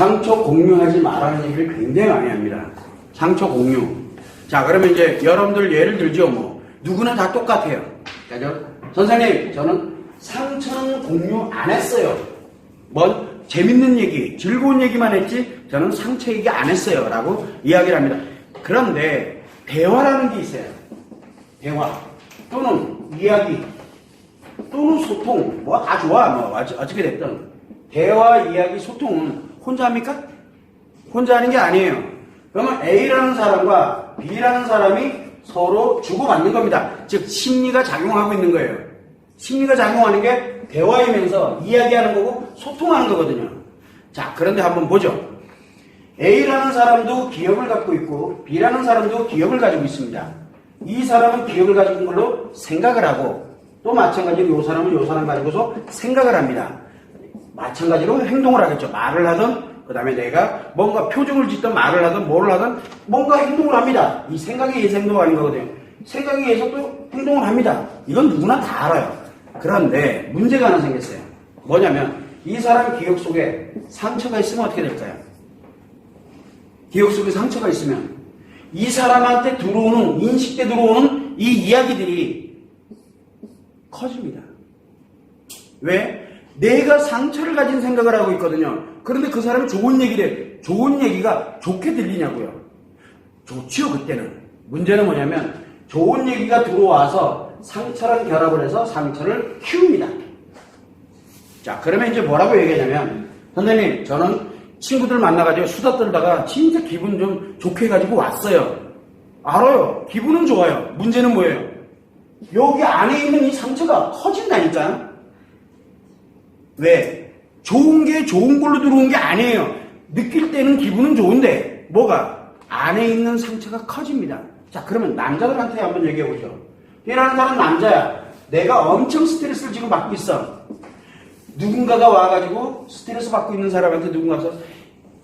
상처 공유하지 말라는 얘기를 굉장히 많이 합니다. 상처 공유. 자, 그러면 이제 여러분들 예를 들죠, 뭐. 누구나 다 똑같아요. 그죠? 선생님, 저는 상처는 공유 안 했어요. 뭔 재밌는 얘기, 즐거운 얘기만 했지, 저는 상처 얘기 안 했어요. 라고 이야기를 합니다. 그런데, 대화라는 게 있어요. 대화. 또는 이야기. 또는 소통. 뭐 다 좋아. 뭐, 어떻게 됐든. 대화, 이야기, 소통은 혼자 합니까? 혼자 하는 게 아니에요. 그러면 A라는 사람과 B라는 사람이 서로 주고받는 겁니다. 즉 심리가 작용하고 있는 거예요. 심리가 작용하는 게 대화이면서 이야기하는 거고 소통하는 거거든요. 자, 그런데 한번 보죠. A라는 사람도 기억을 갖고 있고 B라는 사람도 기억을 가지고 있습니다. 이 사람은 기억을 가지고 있는 걸로 생각을 하고 또 마찬가지로 이 사람은 이 사람 가지고서 생각을 합니다. 마찬가지로 행동을 하겠죠. 말을 하든 그 다음에 내가 뭔가 표정을 짓든 말을 하든 뭐를 하든 뭔가 행동을 합니다. 이 생각에 의해서 행동하는 거거든요. 생각에 의해서 또 행동을 합니다. 이건 누구나 다 알아요. 그런데 문제가 하나 생겼어요. 뭐냐면 이 사람 기억 속에 상처가 있으면 어떻게 될까요? 기억 속에 상처가 있으면 이 사람한테 들어오는 인식에 들어오는 이 이야기들이 커집니다. 왜? 내가 상처를 가진 생각을 하고 있거든요. 그런데 그 사람이 좋은 얘기를 해. 좋은 얘기가 좋게 들리냐고요. 좋지요, 그때는. 문제는 뭐냐면 좋은 얘기가 들어와서 상처랑 결합을 해서 상처를 키웁니다. 자, 그러면 이제 뭐라고 얘기하냐면 선생님, 저는 친구들 만나가지고 수다 떨다가 진짜 기분 좀 좋게 해가지고 왔어요. 알아요. 기분은 좋아요. 문제는 뭐예요? 여기 안에 있는 이 상처가 커진다니까. 왜? 좋은 게 좋은 걸로 들어온 게 아니에요. 느낄 때는 기분은 좋은데 뭐가? 안에 있는 상처가 커집니다. 자, 그러면 남자들한테 한번 얘기해보죠. B라는 사람은 남자야. 내가 엄청 스트레스를 지금 받고 있어. 누군가가 와가지고 스트레스 받고 있는 사람한테 누군가가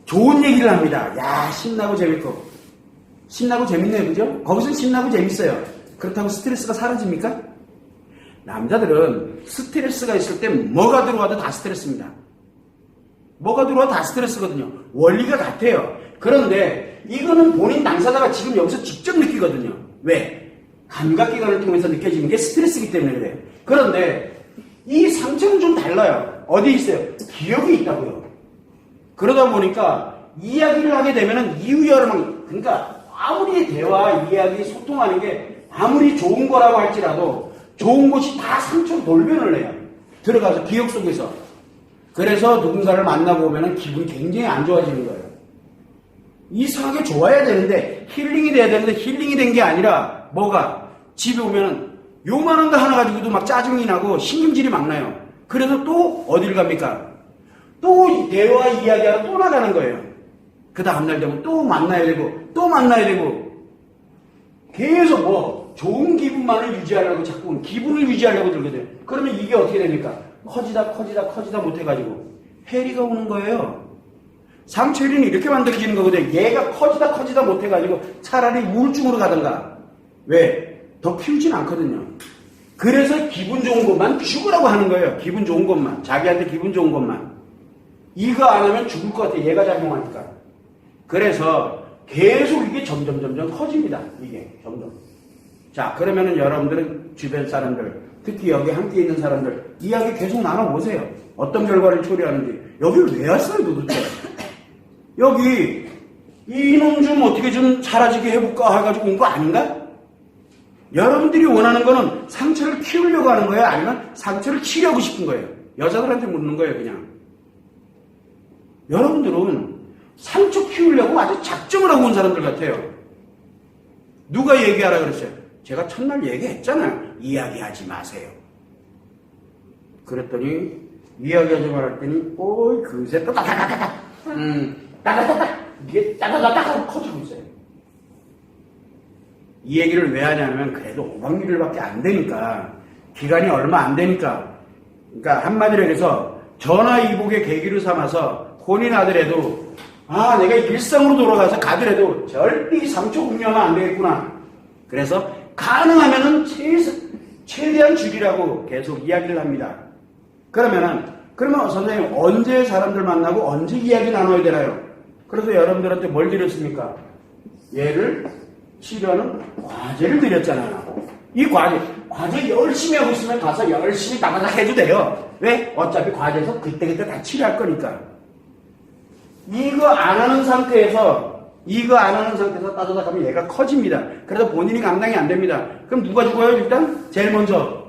좋은 얘기를 합니다. 야, 신나고 재밌고. 신나고 재밌네요, 그죠? 거기서 신나고 재밌어요. 그렇다고 스트레스가 사라집니까? 남자들은 스트레스가 있을 때 뭐가 들어와도 다 스트레스입니다. 뭐가 들어와도 다 스트레스거든요. 원리가 같아요. 그런데 이거는 본인 당사자가 지금 여기서 직접 느끼거든요. 왜? 감각기관을 통해서 느껴지는 게 스트레스이기 때문에 그래요. 그런데 이 상처는 좀 달라요. 어디 있어요? 기억이 있다고요. 그러다 보니까 이야기를 하게 되면은 이유여러분, 그러니까 아무리 대화, 이야기, 소통하는 게 아무리 좋은 거라고 할지라도 좋은 것이 다 상처로 돌변을 해요. 들어가서 기억 속에서. 그래서 누군가를 만나고 오면은 기분이 굉장히 안 좋아지는 거예요. 이상하게 좋아야 되는데 힐링이 돼야 되는데 힐링이 된 게 아니라 뭐가? 집에 오면은 요만한 거 하나 가지고도 막 짜증이 나고 신경질이 막 나요. 그래서 또 어딜 갑니까? 또 대화 이야기하러 또 나가는 거예요. 그 다음날 되면 또 만나야 되고 또 만나야 되고 계속 뭐 좋은 기분만을 유지하려고 자꾸 기분을 유지하려고 들거든요. 그러면 이게 어떻게 됩니까? 커지다 못해가지고 해리가 오는 거예요. 상처리는 이렇게 만들어지는 거거든요. 얘가 커지다 못해가지고 차라리 우울증으로 가든가. 왜? 더 키우진 않거든요. 그래서 기분 좋은 것만 죽으라고 하는 거예요. 기분 좋은 것만. 자기한테 기분 좋은 것만. 이거 안 하면 죽을 것 같아. 얘가 작용하니까. 그래서 계속 이게 점점 커집니다. 이게 점점. 자, 그러면은 여러분들은 주변 사람들, 특히 여기 함께 있는 사람들 이야기 계속 나눠보세요. 어떤 결과를 초래하는지. 여기를 왜 왔어요 도대체? 여기 이놈 좀 어떻게 좀 사라지게 해볼까 해가지고 온 거 아닌가? 여러분들이 원하는 거는 상처를 키우려고 하는 거예요? 아니면 상처를 치려고 싶은 거예요? 여자들한테 묻는 거예요, 그냥. 여러분들은 상처 키우려고 아주 작정을 하고 온 사람들 같아요. 누가 얘기하라 그랬어요? 제가 첫날 얘기했잖아요. 이야기하지 마세요. 그랬더니 이야기하지 말았더니 그새 또 따다다다다 따다다다 이게 따다다다 커지고 있어요. 이 얘기를 왜 하냐면 그래도 5박 6일밖에 안 되니까 기간이 얼마 안 되니까 그러니까 한마디로 해서 전화위복의 계기로 삼아서 혼인하더라도 내가 일상으로 돌아가서 가더라도 절대 이 상처 공유하면 안 되겠구나. 그래서 가능하면은 최대한 줄이라고 계속 이야기를 합니다. 그러면은 그러면 선생님 언제 사람들 만나고 언제 이야기 나눠야 되나요? 그래서 여러분들한테 뭘 드렸습니까? 얘를 치료하는 과제를 드렸잖아요. 이 과제 열심히 하고 있으면 가서 열심히 따다닥 해도 돼요. 왜? 어차피 과제에서 그때그때 다 치료할 거니까. 이거 안 하는 상태에서 따다닥 하면 얘가 커집니다. 그래서 본인이 감당이 안 됩니다. 그럼 누가 죽어요? 일단 제일 먼저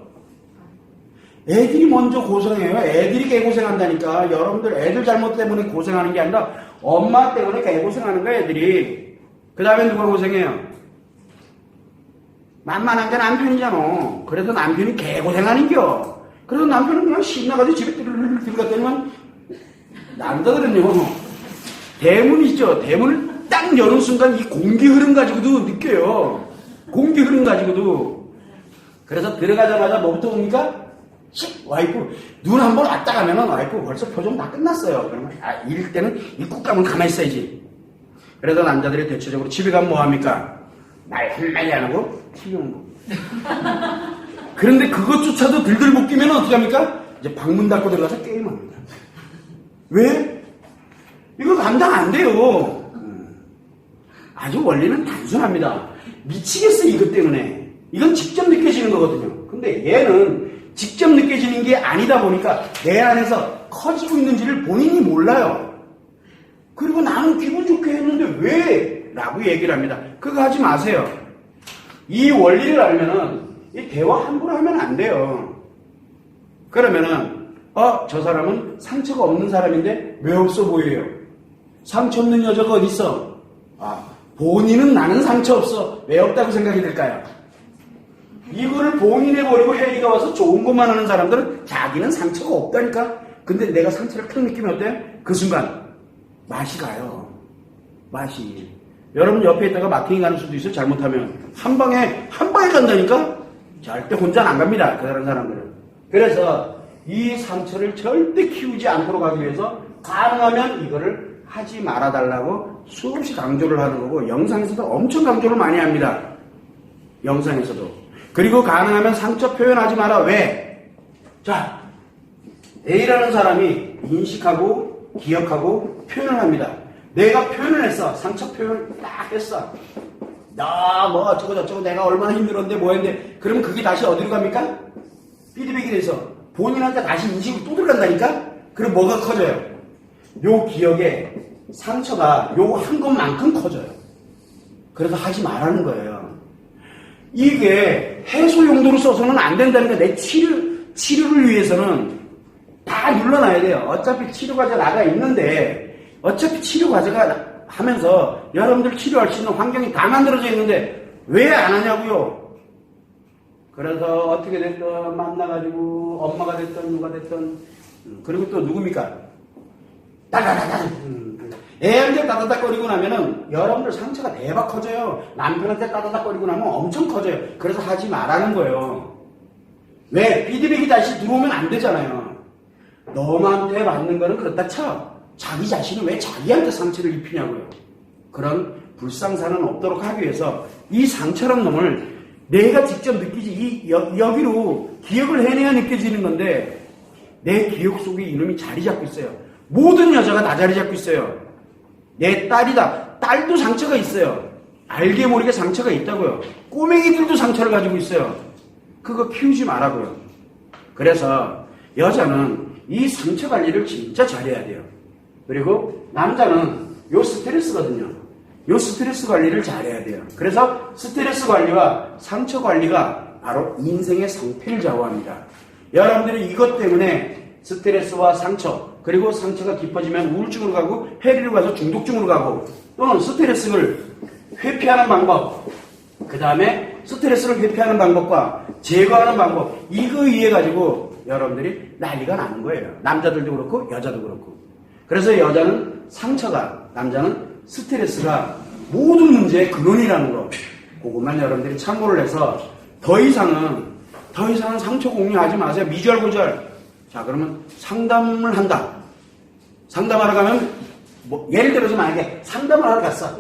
애들이 먼저 고생해요. 애들이 개고생한다니까. 여러분들 애들 잘못 때문에 고생하는 게 아니라 엄마 때문에 개고생하는 거야, 애들이. 그 다음에 누가 고생해요? 만만한 게 남편이잖아. 그래서 남편이 개고생하는겨. 그래서 남편은 그냥 신나가지고 집에 들어갔더니만 남자들은요, 대문이죠. 대문을 딱 여는 순간 이 공기 흐름 가지고도 느껴요. 공기 흐름 가지고도. 그래서 들어가자마자 뭐부터 옵니까? 와이프 눈 한번 왔다 가면은 와이프 벌써 표정 다 끝났어요. 그러면 이럴 때는 입국 가면 가만히 있어야지. 그래서 남자들이 대체적으로 집에 가면 뭐 합니까? 말 한마디 안 하고 TV 보는 거. 그런데 그것조차도 들들 못 끼면 어떻게 합니까? 이제 방문 닫고 들어가서 게임합니다. 왜? 이거 감당 안 돼요. 아주 원리는 단순합니다. 미치겠어 이것 때문에. 이건 직접 느껴지는 거거든요. 근데 얘는 직접 느껴지는 게 아니다 보니까 내 안에서 커지고 있는지를 본인이 몰라요. 그리고 나는 기분 좋게 했는데 왜? 라고 얘기를 합니다. 그거 하지 마세요. 이 원리를 알면은 이 대화 함부로 하면 안 돼요. 그러면은 저 사람은 상처가 없는 사람인데 왜 없어 보여요? 상처 없는 여자가 어디 있어? 본인은 나는 상처 없어. 왜 없다고 생각이 들까요? 이거를 봉인해버리고 혜리가 와서 좋은 것만 하는 사람들은 자기는 상처가 없다니까. 근데 내가 상처를 탁 느끼면 어때? 그 순간 맛이 가요. 맛이. 여러분 옆에 있다가 마케팅 가는 수도 있어요. 잘못하면 한 방에 간다니까. 절대 혼자 안 갑니다. 그런 사람들은. 그래서 이 상처를 절대 키우지 않도록 하기 위해서 가능하면 이거를 하지 말아달라고 수없이 강조를 하는 거고, 영상에서도 엄청 강조를 많이 합니다. 영상에서도. 그리고 가능하면 상처 표현하지 마라. 왜? 자, A라는 사람이 인식하고 기억하고 표현을 합니다. 내가 표현을 했어. 상처 표현 딱 했어. 나 뭐 어쩌고 저쩌고 내가 얼마나 힘들었는데 뭐 했는데, 그러면 그게 다시 어디로 갑니까? 피드백이 돼서 본인한테 다시 인식이 또 들어간다니까? 그럼 뭐가 커져요? 요 기억에 상처가 요 한 것만큼 커져요. 그래서 하지 말라는 거예요. 이게 해소 용도로 써서는 안 된다는 게, 내 치료를 위해서는 다 눌러놔야 돼요. 어차피 치료 과제 나가 있는데, 어차피 치료 과제가 하면서 여러분들 치료할 수 있는 환경이 다 만들어져 있는데 왜 안 하냐고요. 그래서 어떻게 됐든 만나가지고 엄마가 됐든 누가 됐든, 그리고 또 누굽니까? 따다다다. 애한테 따다닥거리고 나면은 여러분들 상처가 대박 커져요. 남편한테 따다닥거리고 나면 엄청 커져요. 그래서 하지 말라는 거예요. 왜? 피드백이 다시 들어오면 안 되잖아요. 너한테 맞는 거는 그렇다 쳐. 자기 자신이 왜 자기한테 상처를 입히냐고요. 그런 불상사는 없도록 하기 위해서 이 상처란 놈을 내가 직접 느끼지, 여기로 기억을 해내야 느껴지는 건데, 내 기억 속에 이놈이 자리 잡고 있어요. 모든 여자가 다 자리 잡고 있어요. 내 딸이다. 딸도 상처가 있어요. 알게 모르게 상처가 있다고요. 꼬맹이들도 상처를 가지고 있어요. 그거 키우지 말라고요. 그래서 여자는 이 상처 관리를 진짜 잘해야 돼요. 그리고 남자는 요 스트레스거든요. 요 스트레스 관리를 잘해야 돼요. 그래서 스트레스 관리와 상처 관리가 바로 인생의 성패를 좌우합니다. 여러분들이 이것 때문에 스트레스와 상처, 그리고 상처가 깊어지면 우울증으로 가고 해리로 가서 중독증으로 가고, 또는 스트레스를 회피하는 방법, 그 다음에 스트레스를 회피하는 방법과 제거하는 방법, 이거 이해 가지고 여러분들이 난리가 나는 거예요. 남자들도 그렇고 여자도 그렇고. 그래서 여자는 상처가, 남자는 스트레스가 모든 문제의 근원이라는 거, 그것만 여러분들이 참고를 해서 더 이상은 상처 공유하지 마세요. 미절고절. 자, 그러면 상담을 한다. 상담하러 가면 예를 들어서 만약에 상담을 하러 갔어.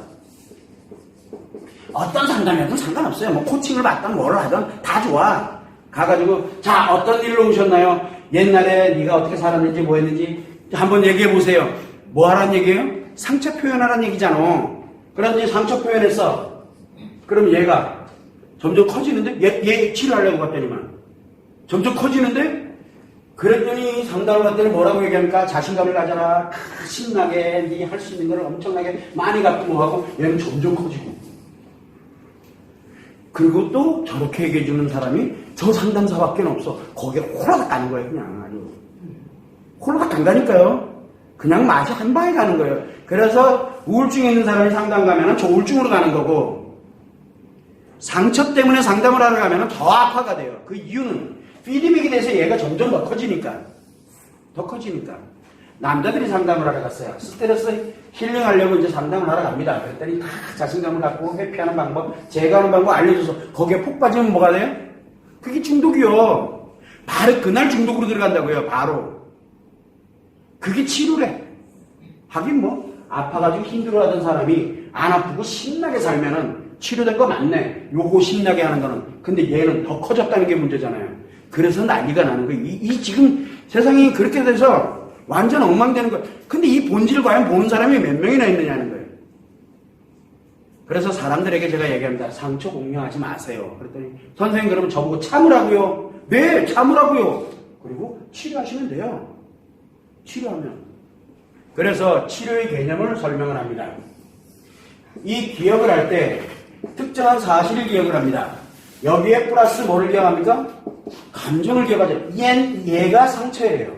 어떤 상담이든 상관없어요. 코칭을 받든 뭐를 하든 다 좋아. 가가지고, 자, 어떤 일로 오셨나요? 옛날에 네가 어떻게 살았는지 뭐 했는지 한번 얘기해 보세요. 뭐 하라는 얘기예요? 상처 표현하라는 얘기잖아. 그런데 상처 표현했어. 그럼 얘가 점점 커지는데? 얘 치료하려고 갔더니만 점점 커지는데? 그랬더니 상담을 갔더니 뭐라고 얘기합니까? 자신감을 가져라. 신나게 네 할 수 있는 걸 엄청나게 많이 갖고 뭐하고 얘는 점점 커지고. 그리고 또 저렇게 얘기해주는 사람이 저 상담사밖에 없어. 거기에 홀라가 가는 거예요. 그냥 아주 홀라가 간다니까요. 그냥 맛이 한 방에 가는 거예요. 그래서 우울증이 있는 사람이 상담 가면은 저 우울증으로 가는 거고, 상처 때문에 상담을 하러 가면은 더 악화가 돼요. 그 이유는 피드백이 돼서 얘가 점점 더 커지니까. 남자들이 상담을 하러 갔어요. 스트레스 힐링하려고 이제 상담을 하러 갑니다. 그랬더니 다 자신감을 갖고 회피하는 방법, 제거하는 방법 알려줘서 거기에 푹 빠지면 뭐가 돼요? 그게 중독이요. 바로 그날 중독으로 들어간다고요. 바로. 그게 치료래. 하긴 뭐 아파가지고 힘들어하던 사람이 안 아프고 신나게 살면은 치료된 거 맞네. 요거 신나게 하는 거는. 근데 얘는 더 커졌다는 게 문제잖아요. 그래서 난리가 나는 거예요. 이 지금 세상이 그렇게 돼서 완전 엉망되는 거예요. 근데 이 본질을 과연 보는 사람이 몇 명이나 있느냐는 거예요. 그래서 사람들에게 제가 얘기합니다. 상처 공유하지 마세요. 그랬더니 선생님 그러면 저보고 참으라고요? 네, 참으라고요. 그리고 치료하시면 돼요. 치료하면. 그래서 치료의 개념을 설명을 합니다. 이 기억을 할 때 특정한 사실을 기억을 합니다. 여기에 플러스 뭐를 기억합니까? 감정을 기억하죠. 얘가 상처예요.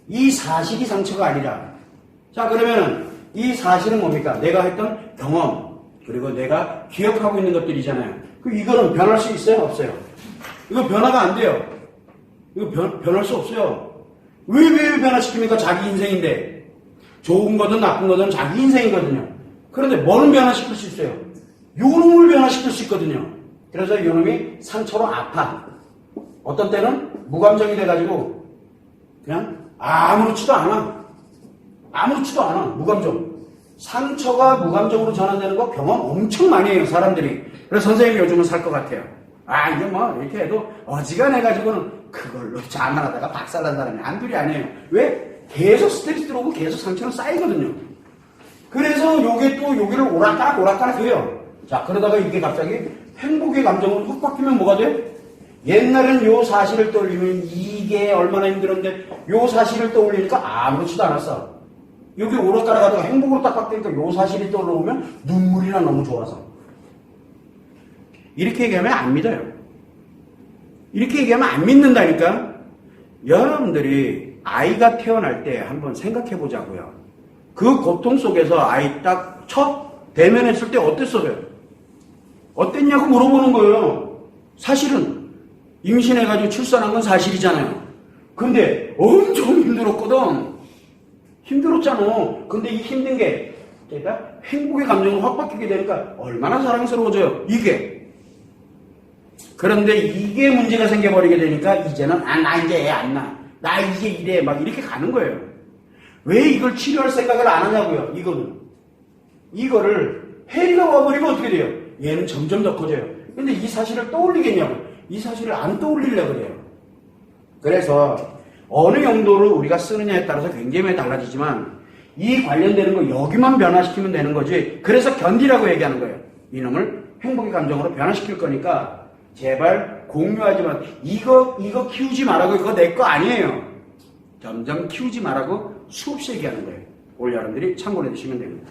이 사실이 상처가 아니라. 자, 그러면 이 사실은 뭡니까? 내가 했던 경험, 그리고 내가 기억하고 있는 것들이잖아요. 이거는 변할 수 있어요? 없어요? 이거 변화가 안 돼요. 이거 변할 수 없어요. 왜 변화시킵니까? 자기 인생인데. 좋은 거든 나쁜 거든 자기 인생이거든요. 그런데 뭐는 변화시킬 수 있어요? 요놈을 변화시킬 수 있거든요. 그래서 요놈이 상처로 아파. 어떤 때는 무감정이 돼가지고 그냥 아무렇지도 않아. 무감정. 상처가 무감정으로 전환되는 거 경험 엄청 많이 해요, 사람들이. 그래서 선생님이 요즘은 살 것 같아요. 이제 뭐 이렇게 해도 어지간해가지고는 그걸로 자만하다가 박살난 사람이 한둘이 아니에요. 왜? 계속 들어오고 계속 상처는 쌓이거든요. 그래서 요게 또 여기를 오락가락 해요. 자, 그러다가 이게 갑자기 행복의 감정으로 훅 바뀌면 뭐가 돼? 옛날엔 요 사실을 떠올리면 이게 얼마나 힘들었는데 요 사실을 떠올리니까 아무렇지도 않았어. 여기 오락가락 하다가 행복으로 딱 바뀌니까 요 사실이 떠오르면 눈물이나 너무 좋아서. 이렇게 얘기하면 안 믿어요. 이렇게 얘기하면 안 믿는다니까. 여러분들이 아이가 태어날 때 한번 생각해 보자고요. 그 고통 속에서 아이 딱 첫 대면했을 때 어땠어요? 어땠냐고 물어보는 거예요. 사실은 임신해가지고 출산한 건 사실이잖아요. 근데 엄청 힘들었거든. 힘들었잖아. 근데 이 힘든 게 제가 행복의 감정을 확 바뀌게 되니까 얼마나 사랑스러워져요. 이게. 그런데 이게 문제가 생겨버리게 되니까 이제는 나 이제 애 안 낳아. 나 이제 이래. 막 이렇게 가는 거예요. 왜 이걸 치료할 생각을 안 하냐고요. 이거를 해리가 와버리면 어떻게 돼요? 얘는 점점 더 커져요. 근데 이 사실을 떠올리겠냐고. 이 사실을 안 떠올리려고 그래요. 그래서 어느 용도로 우리가 쓰느냐에 따라서 굉장히 많이 달라지지만 이 관련되는 거 여기만 변화시키면 되는 거지. 그래서 견디라고 얘기하는 거예요. 이놈을 행복의 감정으로 변화시킬 거니까 제발 공유하지 마. 이거 키우지 말라고. 이거 내 거 아니에요. 점점 키우지 말라고 수없이 얘기하는 거예요. 올 여러분들이 참고해 주시면 됩니다.